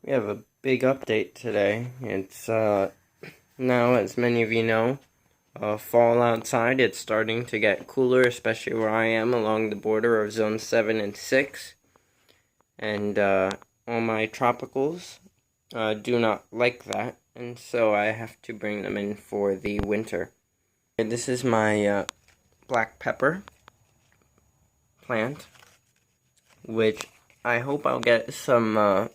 We have a big update today. It's now, as many of you know, fall outside. It's starting to get cooler, especially where I am along the border of zone 7 and 6. And all my tropicals do not like that, and so I have to bring them in for the winter. And this is my black pepper plant, which I hope I'll get some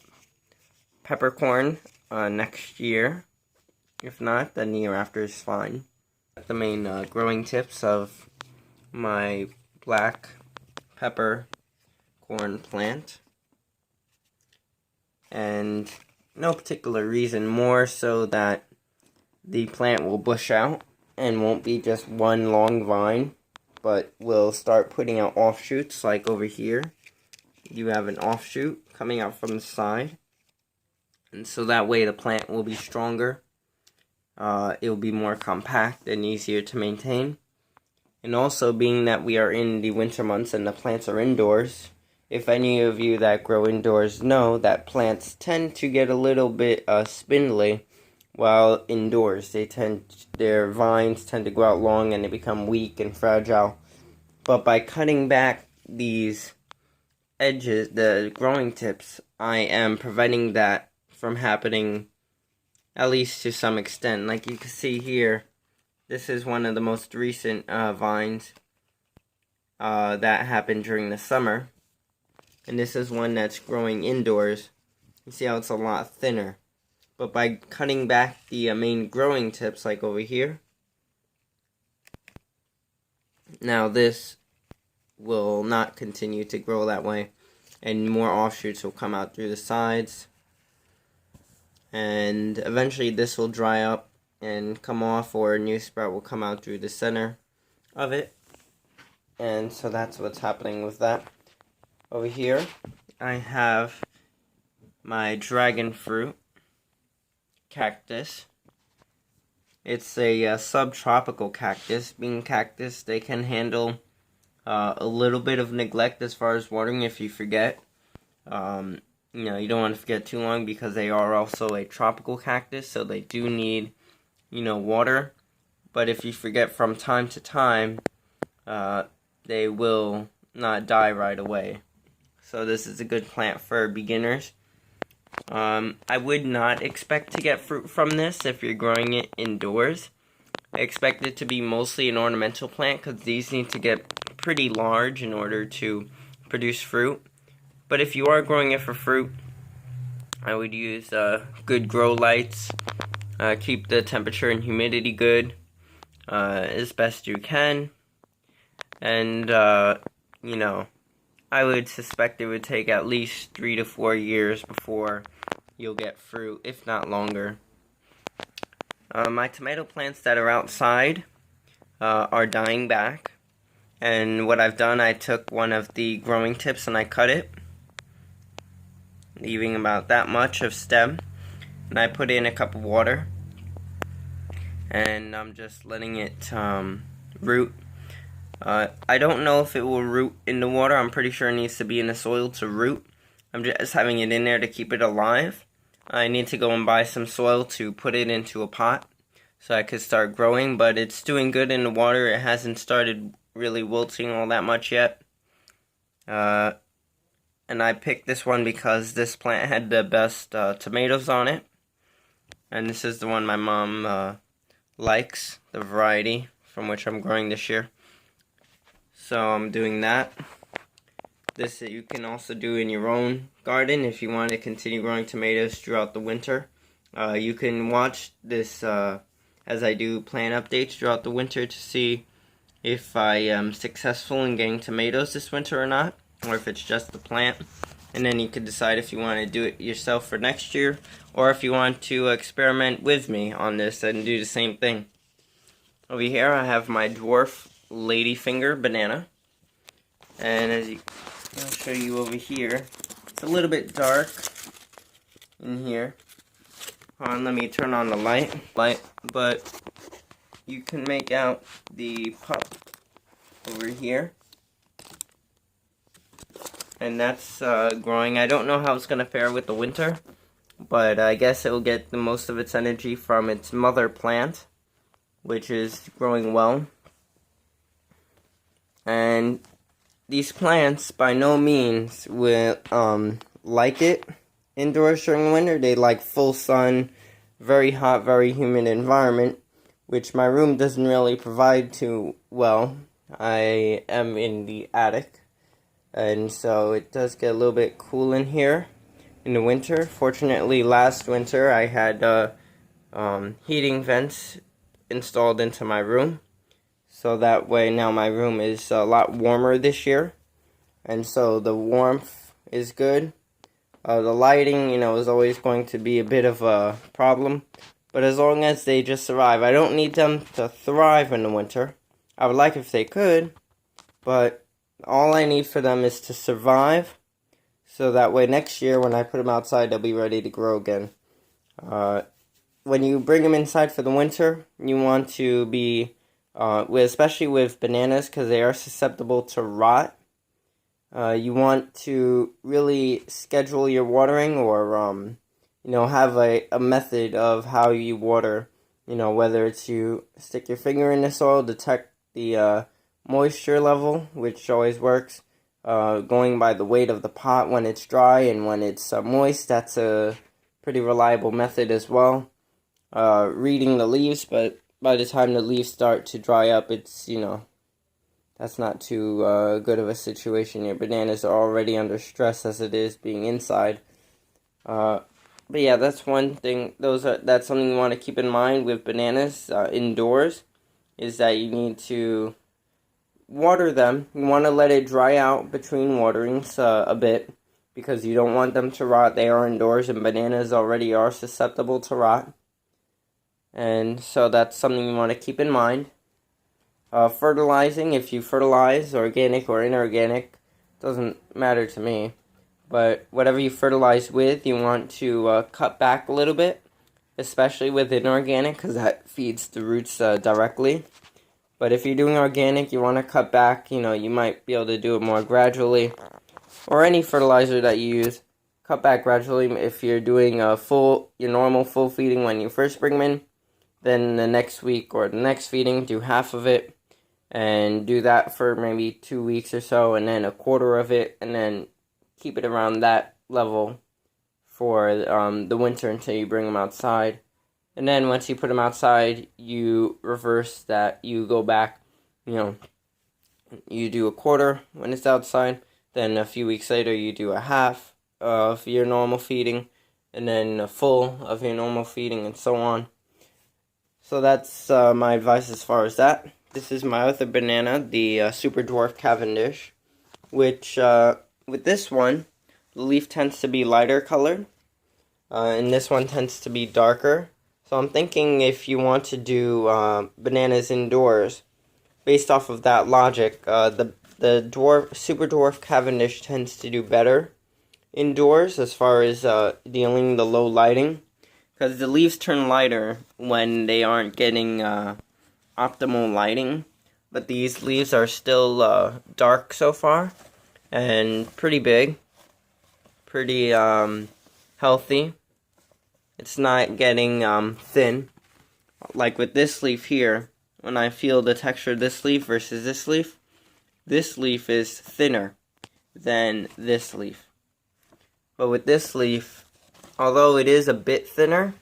peppercorn next year. If not, then the year after is fine. The main growing tips of my black pepper corn plant, and no particular reason, more so that the plant will bush out and won't be just one long vine, but will start putting out offshoots. Like over here, you have an offshoot coming out from the side. And so that way the plant will be stronger. It will be more compact and easier to maintain. And also, being that we are in the winter months and the plants are indoors, if any of you that grow indoors know that plants tend to get a little bit spindly while indoors. Their vines tend to go out long and they become weak and fragile. But by cutting back these edges, the growing tips, I am preventing that from happening, at least to some extent. Like you can see here, this is one of the most recent vines that happened during the summer, and this is one that's growing indoors. You see how it's a lot thinner, but by cutting back the main growing tips, like over here, now this will not continue to grow that way, and more offshoots will come out through the sides. And eventually this will dry up and come off, or a new sprout will come out through the center of it. And so that's what's happening with that. Over here, I have my dragon fruit cactus. It's a subtropical cactus. Being cactus, they can handle a little bit of neglect as far as watering if you forget. You don't want to forget too long, because they are also a tropical cactus, so they do need, water. But if you forget from time to time, they will not die right away. So this is a good plant for beginners. I would not expect to get fruit from this if you're growing it indoors. I expect it to be mostly an ornamental plant, because these need to get pretty large in order to produce fruit. But if you are growing it for fruit, I would use good grow lights. Keep the temperature and humidity good as best you can. And, I would suspect it would take at least 3 to 4 years before you'll get fruit, if not longer. My tomato plants that are outside are dying back. And what I've done, I took one of the growing tips and I cut it, leaving about that much of stem, and I put in a cup of water, and I'm just letting it root. I don't know if it will root in the water. I'm pretty sure it needs to be in the soil to root. I'm just having it in there to keep it alive. I need to go and buy some soil to put it into a pot so I could start growing, but it's doing good in the water. It hasn't started really wilting all that much yet. And I picked this one because this plant had the best tomatoes on it. And this is the one my mom likes, the variety from which I'm growing this year. So I'm doing that. This you can also do in your own garden if you want to continue growing tomatoes throughout the winter. You can watch this as I do plant updates throughout the winter to see if I am successful in getting tomatoes this winter or not, or if it's just the plant. And then you can decide if you want to do it yourself for next year, or if you want to experiment with me on this and do the same thing. Over here I have my dwarf ladyfinger banana, and I'll show you over here. It's a little bit dark in here. Hold on, let me turn on the light, but you can make out the pup over here. And that's growing. I don't know how it's going to fare with the winter. but I guess it will get the most of its energy from its mother plant, which is growing well. And these plants by no means will like it indoors during winter. They like full sun, very hot, very humid environment, which my room doesn't really provide too well. I am in the attic, and so it does get a little bit cool in here in the winter. Fortunately, last winter I had heating vents installed into my room, so that way now my room is a lot warmer this year, and so the warmth is good. The lighting, is always going to be a bit of a problem, but as long as they just survive, I don't need them to thrive in the winter. I would like if they could, but all I need for them is to survive, so that way next year when I put them outside, they'll be ready to grow again. When you bring them inside for the winter, you want to be, especially with bananas, because they are susceptible to rot. You want to really schedule your watering, or have a method of how you water. Whether it's you stick your finger in the soil, detect the moisture level, which always works. Going by the weight of the pot when it's dry and when it's moist, that's a pretty reliable method as well. Reading the leaves, but by the time the leaves start to dry up, it's, that's not too good of a situation. Your bananas are already under stress as it is being inside. But yeah, that's one thing. That's something you want to keep in mind with bananas indoors, is that you need to water them. You want to let it dry out between waterings a bit, because you don't want them to rot. They are indoors, and bananas already are susceptible to rot. And so that's something you want to keep in mind. Fertilizing, if you fertilize, organic or inorganic, doesn't matter to me. But whatever you fertilize with, you want to cut back a little bit, especially with inorganic, because that feeds the roots directly. But if you're doing organic, you want to cut back. You might be able to do it more gradually. Or any fertilizer that you use, cut back gradually. If you're doing your normal full feeding when you first bring them in, then the next week or the next feeding, do half of it, and do that for maybe 2 weeks or so, and then a quarter of it, and then keep it around that level for the winter until you bring them outside. And then once you put them outside, you reverse that. You go back, you do a quarter when it's outside, then a few weeks later you do a half of your normal feeding, and then a full of your normal feeding, and so on. So that's my advice as far as that. This is my other banana, the Super Dwarf Cavendish, which with this one, the leaf tends to be lighter colored, and this one tends to be darker. So I'm thinking if you want to do bananas indoors, based off of that logic, the Super Dwarf Cavendish tends to do better indoors as far as dealing the low lighting, because the leaves turn lighter when they aren't getting optimal lighting. But these leaves are still dark so far, and pretty big, pretty healthy. It's not getting thin. Like with this leaf here, when I feel the texture of this leaf versus this leaf is thinner than this leaf. But with this leaf, although it is a bit thinner,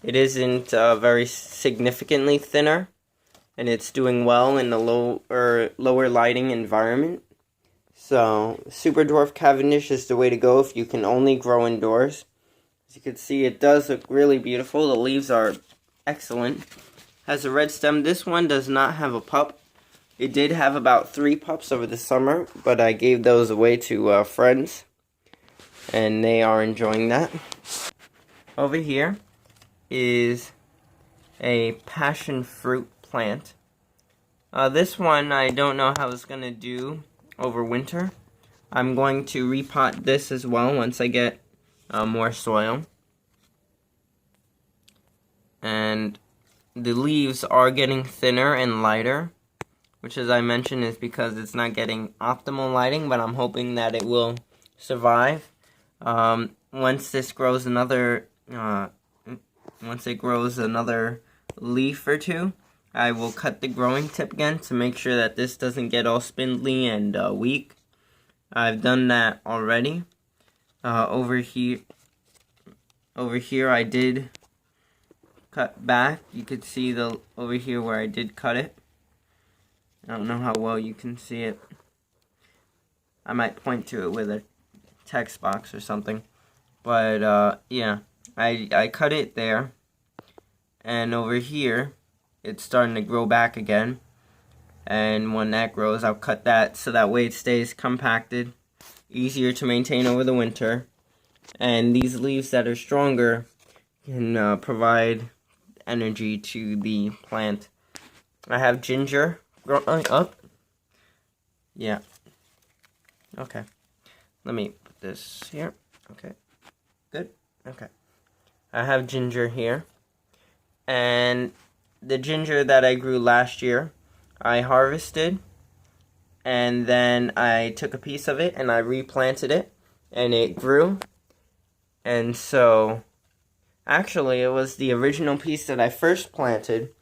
it isn't very significantly thinner, and it's doing well in the lower lighting environment. So Super Dwarf Cavendish is the way to go if you can only grow indoors. As you can see, it does look really beautiful. The leaves are excellent. Has a red stem. This one does not have a pup. It did have about 3 pups over the summer, but I gave those away to friends, and they are enjoying that. Over here is a passion fruit plant. This one I don't know how it's going to do over winter. I'm going to repot this as well once I get more soil. And the leaves are getting thinner and lighter, which, as I mentioned, is because it's not getting optimal lighting, but I'm hoping that it will survive. once this grows another, once it grows another leaf or two, I will cut the growing tip again to make sure that this doesn't get all spindly and weak. I've done that already. Over here I did cut back. You could see over here where I did cut it. I don't know how well you can see it. I might point to it with a text box or something. But yeah, I cut it there. And over here, it's starting to grow back again. And when that grows, I'll cut that so that way it stays compacted, easier to maintain over the winter. And these leaves that are stronger can provide energy to the plant. I have ginger growing up. Yeah. Okay. Let me put this here. Okay. Good. Okay. I have ginger here. And the ginger that I grew last year, I harvested. And then I took a piece of it and I replanted it. And it grew. And so, actually, it was the original piece that I first planted